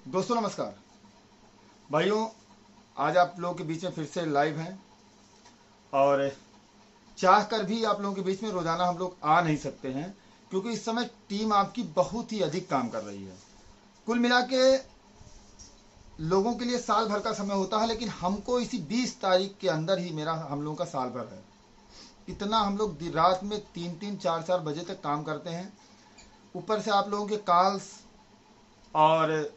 दोस्तों नमस्कार। भाइयों, आज आप लोगों के बीच में फिर से लाइव हैं और चाह कर भी आप लोगों के बीच में रोजाना हम लोग आ नहीं सकते हैं, क्योंकि इस समय टीम आपकी बहुत ही अधिक काम कर रही है। कुल मिला के लोगों के लिए साल भर का समय होता है, लेकिन हमको इसी 20 तारीख के अंदर ही हम लोगों का साल भर है। इतना हम लोग रात में 3-3, 4-4 बजे तक काम करते हैं। ऊपर से आप लोगों के कॉल्स और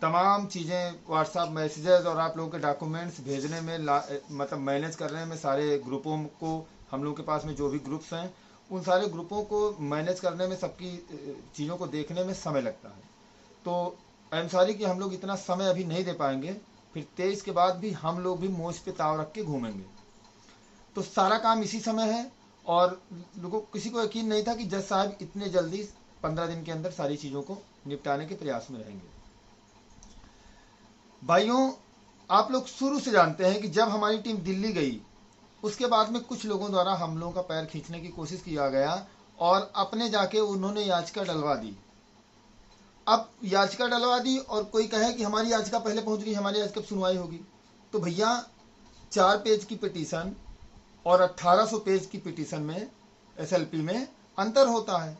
तमाम चीज़ें, व्हाट्सएप मैसेजेस और आप लोगों के डॉक्यूमेंट्स भेजने में मतलब मैनेज करने में, सारे ग्रुपों को, हम लोगों के पास में जो भी ग्रुप्स हैं उन सारे ग्रुपों को मैनेज करने में, सबकी चीज़ों को देखने में समय लगता है। तो आई एम सॉरी कि हम लोग इतना समय अभी नहीं दे पाएंगे। फिर 23 के बाद भी हम लोग भी मोच पे ताव रख के घूमेंगे। तो सारा काम इसी समय है और लोगों किसी को यकीन नहीं था कि जज साहब इतने जल्दी 15 दिन के अंदर सारी चीज़ों को निपटाने के प्रयास में रहेंगे। भाइयों, आप लोग शुरू से जानते हैं कि जब हमारी टीम दिल्ली गई, उसके बाद में कुछ लोगों द्वारा हम लोगों का पैर खींचने की कोशिश किया गया और अपने जाके उन्होंने याचिका डलवा दी। अब याचिका डलवा दी और कोई कहे कि हमारी याचिका पहले पहुंच गई, हमारी याचिका कब सुनवाई होगी। तो भैया, 4 पेज की पिटीशन और 1800 पेज की पिटीशन में, एसएलपी में अंतर होता है।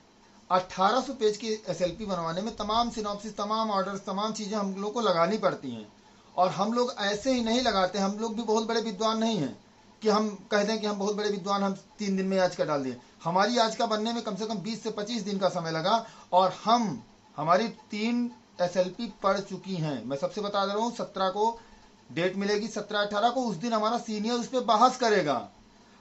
1800 पेज की एसएलपी बनवाने में तमाम सिनॉप्सिस, तमाम ऑर्डर्स, तमाम चीज़ें हम लोग को लगानी पड़ती हैं। और हम लोग ऐसे ही नहीं लगाते। हम लोग भी बहुत बड़े विद्वान नहीं हैं कि हम कह दें कि हम बहुत बड़े विद्वान, हम 3 दिन में याचिका डाल दिए। हमारी याचिका बनने में कम से कम 20 से 25 दिन का समय लगा और हमारी 3 एसएलपी पढ़ चुकी हैं। मैं सबसे बता दे रहा हूँ, 17 को डेट मिलेगी, 17-18 को। उस दिन हमारा सीनियर उस पर बहस करेगा।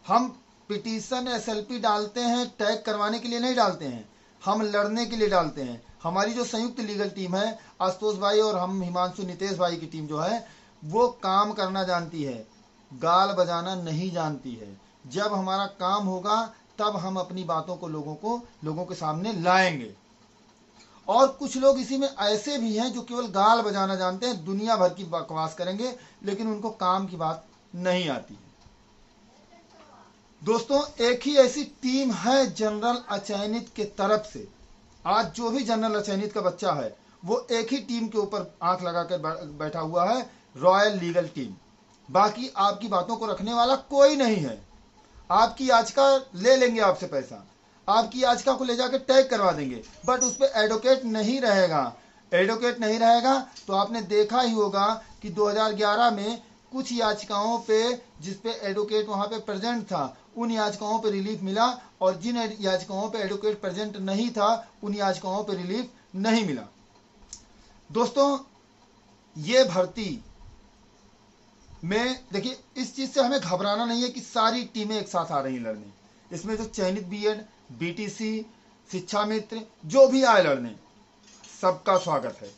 हम पिटीशन एसएलपी डालते हैं टैग करवाने के लिए नहीं डालते हैं, हम लड़ने के लिए डालते हैं। हमारी जो संयुक्त लीगल टीम है, आशुतोष भाई और हम हिमांशु नितेश भाई की टीम जो है, वो काम करना जानती है, गाल बजाना नहीं जानती है। जब हमारा काम होगा तब हम अपनी बातों को लोगों के सामने लाएंगे। और कुछ लोग इसी में ऐसे भी हैं जो केवल गाल बजाना जानते हैं, दुनिया भर की बकवास करेंगे, लेकिन उनको काम की बात नहीं आती है। दोस्तों, एक ही ऐसी टीम है जनरल अचयनित के तरफ से। आज जो भी जनरल अचयनित का बच्चा है, वो एक ही टीम के ऊपर आंख लगाकर बैठा हुआ है, रॉयल लीगल टीम। बाकी आपकी बातों को रखने वाला कोई नहीं है। आपकी याचिका ले लेंगे आपसे पैसा, आपकी याचिका को ले जाकर टैग करवा देंगे, बट उस पर एडवोकेट नहीं रहेगा। एडवोकेट नहीं रहेगा तो आपने देखा ही होगा कि 2011 में कुछ याचिकाओं पे, जिसपे एडवोकेट वहां पे प्रेजेंट था, उन याचिकाओं पे रिलीफ मिला और जिन याचिकाओं पे एडवोकेट प्रेजेंट नहीं था, उन याचिकाओं पे रिलीफ नहीं मिला। दोस्तों, ये भर्ती में देखिए, इस चीज से हमें घबराना नहीं है कि सारी टीमें एक साथ आ रही लड़ने। इसमें जो चयनित बीएड, बीटीसी, शिक्षा मित्र जो भी आए लड़ने, सबका स्वागत है।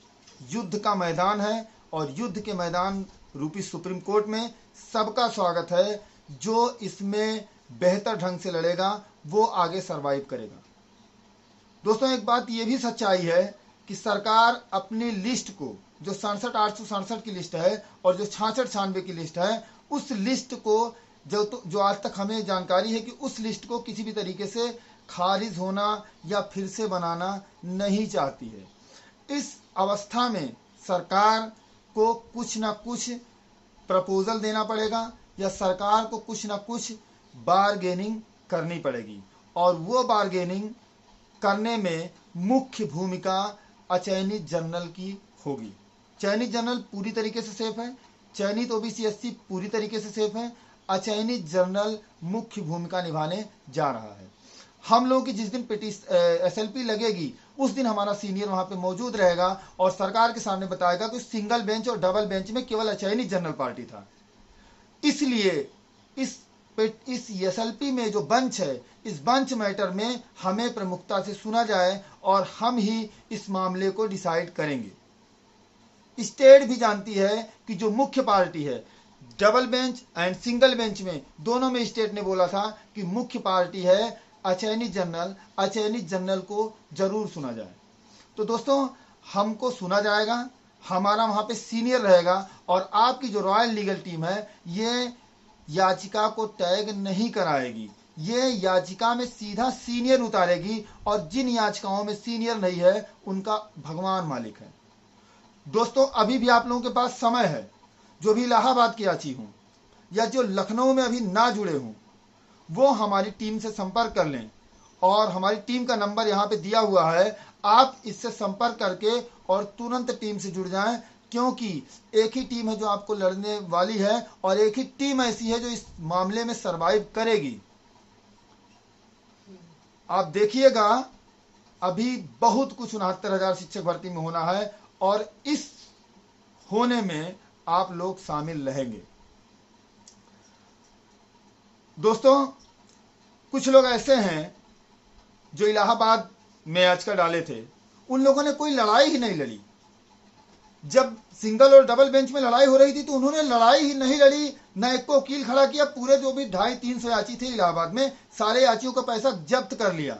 युद्ध का मैदान है और युद्ध के मैदान रूपी सुप्रीम कोर्ट में सबका स्वागत है। जो इसमें बेहतर ढंग से लड़ेगा वो आगे सरवाइव करेगा। दोस्तों, एक बात ये भी सच्चाई है कि सरकार अपनी लिस्ट को, जो 67,867 की लिस्ट है और जो 66-96 की लिस्ट है, उस लिस्ट को जो आज तक हमें जानकारी है कि उस लिस्ट को किसी भी तरीके से खारिज होना या फिर से बनाना नहीं चाहती है। इस अवस्था में सरकार को कुछ ना कुछ प्रपोजल देना पड़ेगा या सरकार को कुछ ना कुछ बारगेनिंग करनी पड़ेगी, और वो बारगेनिंग करने में मुख्य भूमिका अचयनित जनरल की होगी। चयनित जनरल पूरी तरीके से सेफ है, चयनित ओबीसी एससी पूरी तरीके से सेफ है, अचयनित जनरल मुख्य भूमिका निभाने जा रहा है। हम लोगों की जिस दिन एसएलपी लगेगी, उस दिन हमारा सीनियर वहां पे मौजूद रहेगा और सरकार के सामने बताएगा कि सिंगल बेंच और डबल बेंच में केवल अचयनित जनरल पार्टी था। इसलिए इस एसएलपी में जो बंच है, इस बंच मैटर में हमें प्रमुखता से सुना जाए और हम ही इस मामले को डिसाइड करेंगे। स्टेट भी जानती है कि जो मुख्य पार्टी है, double bench and single bench में दोनों में स्टेट ने बोला था कि मुख्य पार्टी है अचयनित जनरल। अचयनित जनरल को जरूर सुना जाए। तो दोस्तों, हमको सुना जाएगा, हमारा वहां पे सीनियर रहेगा और आपकी जो रॉयल लीगल टीम है, ये याचिका को टैग नहीं कराएगी, ये याचिका में सीधा सीनियर उतारेगी और जिन याचिकाओं में सीनियर नहीं है उनका भगवान मालिक है। दोस्तों अभी भी आप लोगों के पास समय है, जो भी इलाहाबाद के याची हों या जो लखनऊ में अभी ना जुड़े हों, वो हमारी टीम से संपर्क कर लें। और हमारी टीम का नंबर यहाँ पे दिया हुआ है, आप इससे संपर्क करके और तुरंत टीम से जुड़ जाएं, क्योंकि एक ही टीम है जो आपको लड़ने वाली है और एक ही टीम ऐसी है जो इस मामले में सरवाइव करेगी। आप देखिएगा अभी बहुत कुछ 69,000 शिक्षक भर्ती में होना है और इस होने में आप लोग शामिल रहेंगे। दोस्तों कुछ लोग ऐसे हैं जो इलाहाबाद में आजकल डाले थे, उन लोगों ने कोई लड़ाई ही नहीं लड़ी। जब सिंगल और डबल बेंच में लड़ाई हो रही थी तो उन्होंने लड़ाई ही नहीं लड़ी, न एक को वकील खड़ा किया। पूरे जो भी 250-300 याची थे इलाहाबाद में, सारे याचियों का पैसा जब्त कर लिया।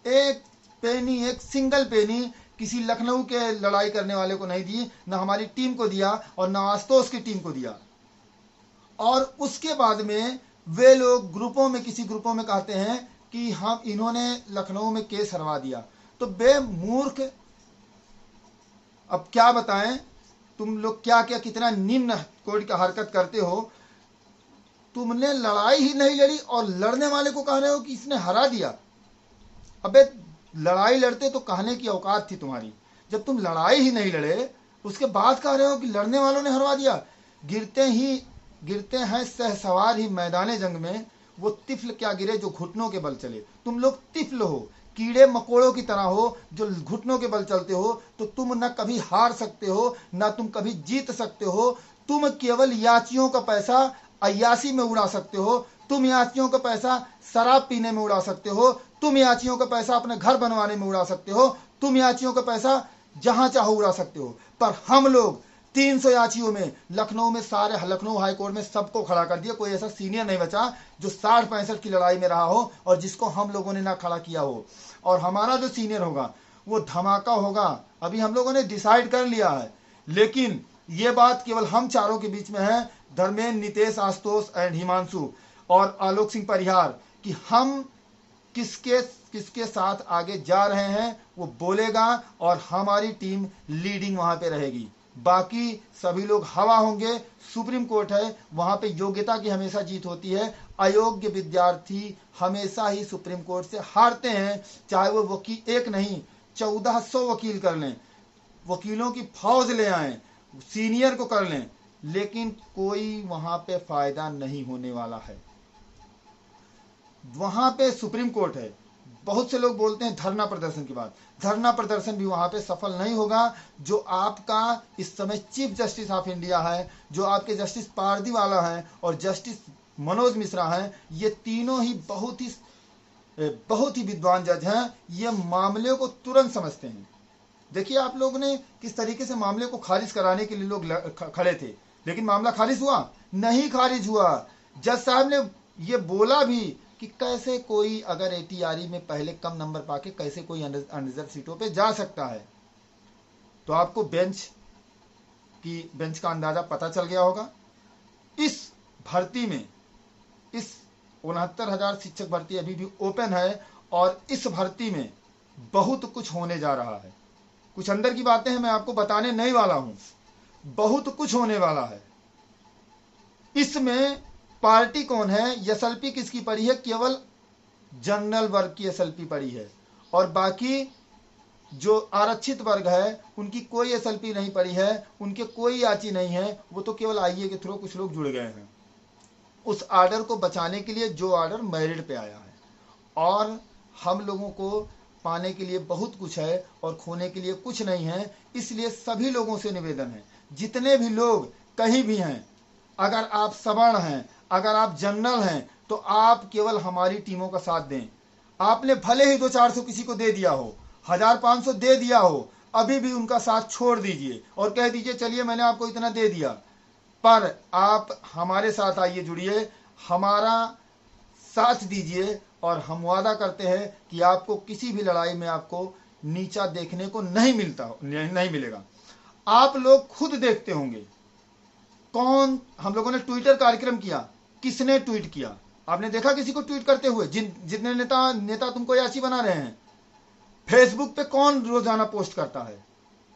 एक पेनी, एक सिंगल पेनी किसी लखनऊ के लड़ाई करने वाले को नहीं दी, न हमारी टीम को दिया और न आस्तोष की टीम को दिया। और उसके बाद में वे लोग ग्रुपों में, किसी ग्रुपों में कहते हैं कि हम इन्होंने लखनऊ में केस हरवा दिया। तो बे मूर्ख, अब क्या बताएं तुम लोग क्या क्या कितना निम्न कोड का हरकत करते हो। तुमने लड़ाई ही नहीं लड़ी और लड़ने वाले को कह रहे हो कि इसने हरा दिया। अबे लड़ाई लड़ते तो कहने की औकात थी तुम्हारी, जब तुम लड़ाई ही नहीं लड़े उसके बाद कह रहे हो कि लड़ने वालों ने हरवा दिया। गिरते हैं सहसवार ही मैदाने जंग में, वो तिफल क्या गिरे जो घुटनों के बल चले। तुम लोग तिफल हो, कीड़े मकोड़ों की तरह हो जो घुटनों के बल चलते हो। तो तुम न कभी हार सकते हो, न तुम कभी जीत सकते हो। तुम केवल याचियों का पैसा अय्यासी में उड़ा सकते हो, तुम याचियों का पैसा शराब पीने में उड़ा सकते हो, तुम याचियों का पैसा अपने घर बनवाने में उड़ा सकते हो, तुम याचियों का पैसा जहां चाहो उड़ा सकते हो। पर हम लोग 300 याचियों में लखनऊ में, सारे लखनऊ हाईकोर्ट में सबको खड़ा कर दिया। कोई ऐसा सीनियर नहीं बचा जो 60-65 की लड़ाई में रहा हो और जिसको हम लोगों ने ना खड़ा किया हो। और हमारा जो सीनियर होगा वो धमाका होगा, अभी हम लोगों ने डिसाइड कर लिया है। लेकिन ये बात केवल हम चारों के बीच में है, धर्मेंद्र, नितेश, आशुतोष एंड हिमांशु और आलोक सिंह परिहार, कि हम किसके साथ आगे जा रहे हैं वो बोलेगा और हमारी टीम लीडिंग वहां पे रहेगी। बाकी सभी लोग हवा होंगे। सुप्रीम कोर्ट है, वहां पे योग्यता की हमेशा जीत होती है। अयोग्य विद्यार्थी हमेशा ही सुप्रीम कोर्ट से हारते हैं, चाहे वो वकील एक नहीं 1400 वकील कर लें, वकीलों की फौज ले आए, सीनियर को कर लें, लेकिन कोई वहां पे फायदा नहीं होने वाला है। वहां पे सुप्रीम कोर्ट है। बहुत से लोग बोलते हैं धरना प्रदर्शन की बात, धरना प्रदर्शन भी वहां पे सफल नहीं होगा। जो आपका इस समय चीफ जस्टिस ऑफ इंडिया है, जो आपके जस्टिस पारदीवाला है और जस्टिस मनोज मिश्रा हैं, ये तीनों ही बहुत ही विद्वान जज हैं। ये मामले को तुरंत समझते हैं। देखिए आप लोगों ने किस तरीके से मामले को खारिज कराने के लिए लोग खड़े थे, लेकिन मामला खारिज हुआ नहीं, खारिज हुआ। जज साहब ने ये बोला भी कि कैसे कोई अगर एटीआरई में पहले कम नंबर पाके कैसे कोई अनरिजर्व सीटों पे जा सकता है। तो आपको बेंच का अंदाजा पता चल गया होगा। इस भर्ती में, इस 69,000 शिक्षक भर्ती अभी भी ओपन है और इस भर्ती में बहुत कुछ होने जा रहा है। कुछ अंदर की बातें हैं, मैं आपको बताने नहीं वाला हूं। बहुत कुछ होने वाला है। इसमें पार्टी कौन है, एसएलपी किसकी पड़ी है, केवल जनरल वर्ग की एसएलपी पड़ी है और बाकी जो आरक्षित वर्ग है उनकी कोई एसएलपी नहीं पड़ी है, उनके कोई याची नहीं है। वो तो केवल आईए के थ्रू कुछ लोग जुड़ गए हैं उस आर्डर को बचाने के लिए जो आर्डर मेरिट पे आया है। और हम लोगों को पाने के लिए बहुत कुछ है और खोने के लिए कुछ नहीं है। इसलिए सभी लोगों से निवेदन है, जितने भी लोग कहीं भी हैं, अगर आप सवर्ण हैं, अगर आप जनरल हैं, तो आप केवल हमारी टीमों का साथ दें। आपने भले ही 200-400 किसी को दे दिया हो, 1000-500 दे दिया हो, अभी भी उनका साथ छोड़ दीजिए और कह दीजिए चलिए मैंने आपको इतना दे दिया, पर आप हमारे साथ आइए, जुड़िए, हमारा साथ दीजिए और हम वादा करते हैं कि आपको किसी भी लड़ाई में आपको नीचा देखने को नहीं मिलेगा। आप लोग खुद देखते होंगे कौन, हम लोगों ने ट्विटर कार्यक्रम किया, किसने ट्वीट किया, आपने देखा किसी को ट्वीट करते हुए? जितने नेता तुमको याची बना रहे हैं, फेसबुक पे कौन रोजाना पोस्ट करता है?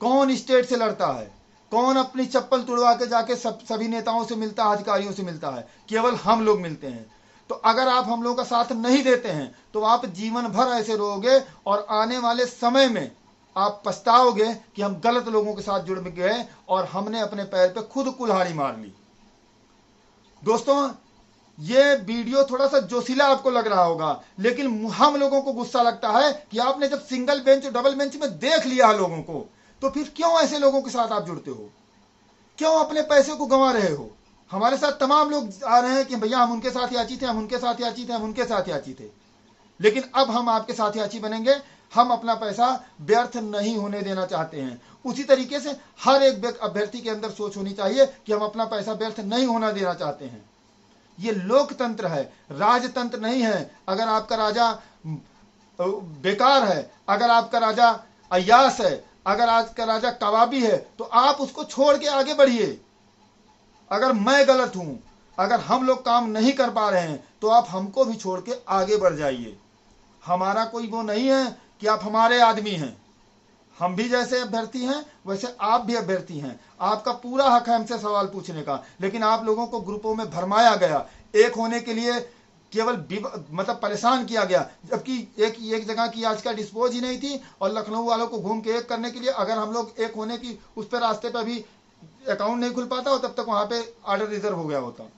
कौन स्टेट से लड़ता है, कौन अपनी चप्पल तुड़वा के जाके सभी नेताओं से मिलता है, अधिकारियों से मिलता है, केवल हम लोग मिलते हैं। तो अगर आप हम लोगों का साथ नहीं देते हैं तो आप जीवन भर ऐसे रहोगे और आने वाले समय में आप पछताओगे कि हम गलत लोगों के साथ जुड़ गए और हमने अपने पैर पे खुद कुल्हाड़ी मार ली। दोस्तों, ये वीडियो थोड़ा सा जोशीला आपको लग रहा होगा, लेकिन हम लोगों को गुस्सा लगता है कि आपने जब सिंगल बेंच और डबल बेंच में देख लिया है लोगों को, तो फिर क्यों ऐसे लोगों के साथ आप जुड़ते हो, क्यों अपने पैसे को गंवा रहे हो। हमारे साथ तमाम लोग आ रहे हैं कि भैया हम उनके साथ याची थे, हम उनके साथ याची थे, हम उनके साथ याची थे, लेकिन अब हम आपके साथ याची बनेंगे। हम अपना पैसा व्यर्थ नहीं होने देना चाहते हैं। उसी तरीके से हर एक अभ्यर्थी के अंदर सोच होनी चाहिए कि हम अपना पैसा व्यर्थ नहीं होना देना चाहते हैं। ये लोकतंत्र है, राजतंत्र नहीं है। अगर आपका राजा बेकार है, अगर आपका राजा अय्यास है, अगर आपका राजा कबाबी है, तो आप उसको छोड़ के आगे बढ़िए। अगर मैं गलत हूं, अगर हम लोग काम नहीं कर पा रहे हैं, तो आप हमको भी छोड़ के आगे बढ़ जाइए। हमारा कोई वो नहीं है कि आप हमारे आदमी हैं। हम भी जैसे अभ्यर्थी हैं वैसे आप भी अभ्यर्थी हैं। आपका पूरा हक है हमसे सवाल पूछने का, लेकिन आप लोगों को ग्रुपों में भरमाया गया, एक होने के लिए केवल मतलब परेशान किया गया, जबकि एक जगह की याचिका डिस्पोज ही नहीं थी और लखनऊ वालों को घूम के एक करने के लिए अगर हम लोग एक होने की उस पर रास्ते पर भी अकाउंट नहीं खुल पाता हो, तब तक वहां पे ऑर्डर रिजर्व हो गया होता।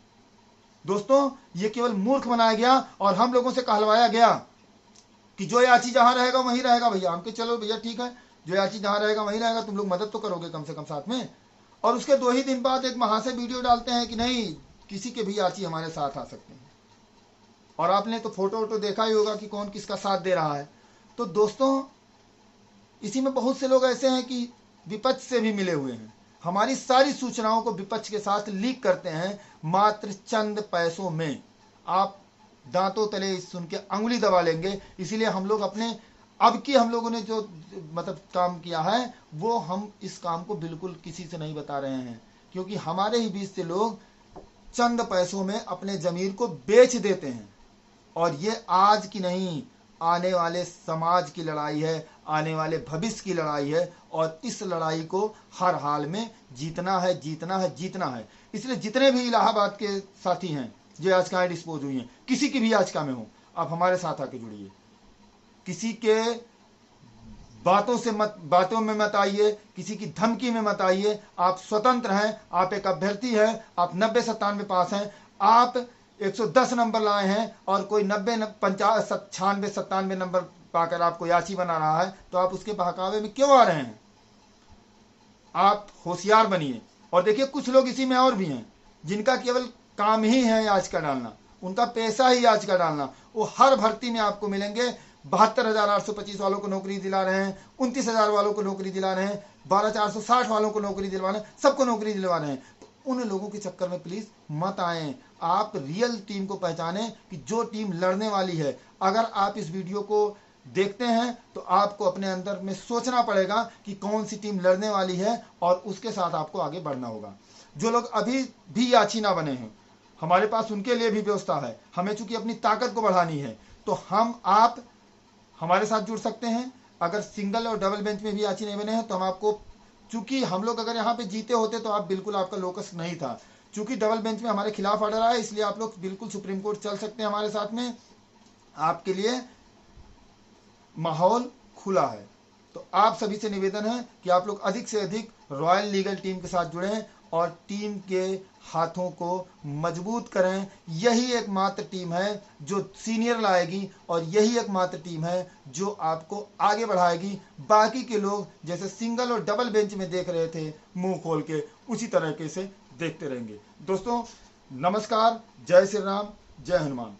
दोस्तों, ये केवल मूर्ख बनाया गया और हम लोगों से कहलवाया गया कि जो याची जहां रहेगा वहीं रहेगा। भैया हमके चलो भैया ठीक है, जो याची जहां रहेगा वहीं रहेगा, तुम लोग मदद तो करोगे कम से कम साथ में। और उसके 2 ही दिन बाद एक वहां से वीडियो डालते हैं कि नहीं, किसी के भी याची हमारे साथ आ सकते हैं। और आपने तो फोटो वोटो देखा ही होगा कि कौन किसका साथ दे रहा है। तो दोस्तों, इसी में बहुत से लोग ऐसे हैं कि विपक्ष से भी मिले हुए हैं, हमारी सारी सूचनाओं को विपक्ष के साथ लीक करते हैं मात्र चंद पैसों में। आप दांतों तले सुन के अंगुली दबा लेंगे। इसीलिए हम लोग अपने अब की हम लोगों ने जो मतलब काम किया है, वो हम इस काम को बिल्कुल किसी से नहीं बता रहे हैं, क्योंकि हमारे ही बीच से लोग चंद पैसों में अपने जमीर को बेच देते हैं। और ये आज की नहीं, आने वाले समाज की लड़ाई है, आने वाले भविष्य की लड़ाई है, और इस लड़ाई को हर हाल में जीतना है, जीतना है, जीतना है। इसलिए जितने भी इलाहाबाद के साथी हैं जो याचिकाएं डिस्पोज हुई हैं, किसी की भी याचिका में हो, आप हमारे साथ आके जुड़िए। किसी के बातों में मत आइए, किसी की धमकी में मत आइए। आप स्वतंत्र हैं, आप एक अभ्यर्थी हैं, आप 90-97 पास हैं, आप 110 नंबर लाए हैं और कोई 90, 95, 97 नंबर पाकर आपको याची बना रहा है, तो आप उसके बहकावे में क्यों आ रहे हैं? आप होशियार बनिए। और देखिए, कुछ लोग इसी में और भी हैं जिनका केवल काम ही है याचिका डालना, उनका पैसा ही याचिका डालना। वो हर भर्ती में आपको मिलेंगे। 72,825 वालों को नौकरी दिला रहे हैं, 29,000 वालों को नौकरी दिला रहे हैं, 12,460 वालों को नौकरी दिलवा रहे हैं, सबको नौकरी दिलवा रहे हैं। तो उन लोगों के चक्कर में प्लीज मत आए। आप रियल टीम को पहचाने कि जो टीम लड़ने वाली है। अगर आप इस वीडियो को देखते हैं तो आपको अपने अंदर में सोचना पड़ेगा कि कौन सी टीम लड़ने वाली है, और उसके साथ आपको आगे बढ़ना होगा। जो लोग अभी भी याची ना बने हैं, हमारे पास उनके लिए भी व्यवस्था है। हमें चूंकि अपनी ताकत को बढ़ानी है, तो आप हमारे साथ जुड़ सकते हैं। अगर सिंगल और डबल बेंच में भी याची नहीं बने हैं, तो हम आपको, चूंकि हम लोग अगर यहाँ पे जीते होते तो आप बिल्कुल, आपका लोकस नहीं था। चूंकि डबल बेंच में हमारे खिलाफ ऑर्डर आया, इसलिए आप लोग बिल्कुल सुप्रीम कोर्ट चल सकते हैं हमारे साथ में। आपके लिए माहौल खुला है। तो आप सभी से निवेदन है कि आप लोग अधिक से अधिक रॉयल लीगल टीम के साथ जुड़ें और टीम के हाथों को मजबूत करें। यही एकमात्र टीम है जो सीनियर लाएगी, और यही एकमात्र टीम है जो आपको आगे बढ़ाएगी। बाकी के लोग जैसे सिंगल और डबल बेंच में देख रहे थे मुंह खोल के, उसी तरीके से देखते रहेंगे। दोस्तों, नमस्कार, जय श्री राम, जय हनुमान।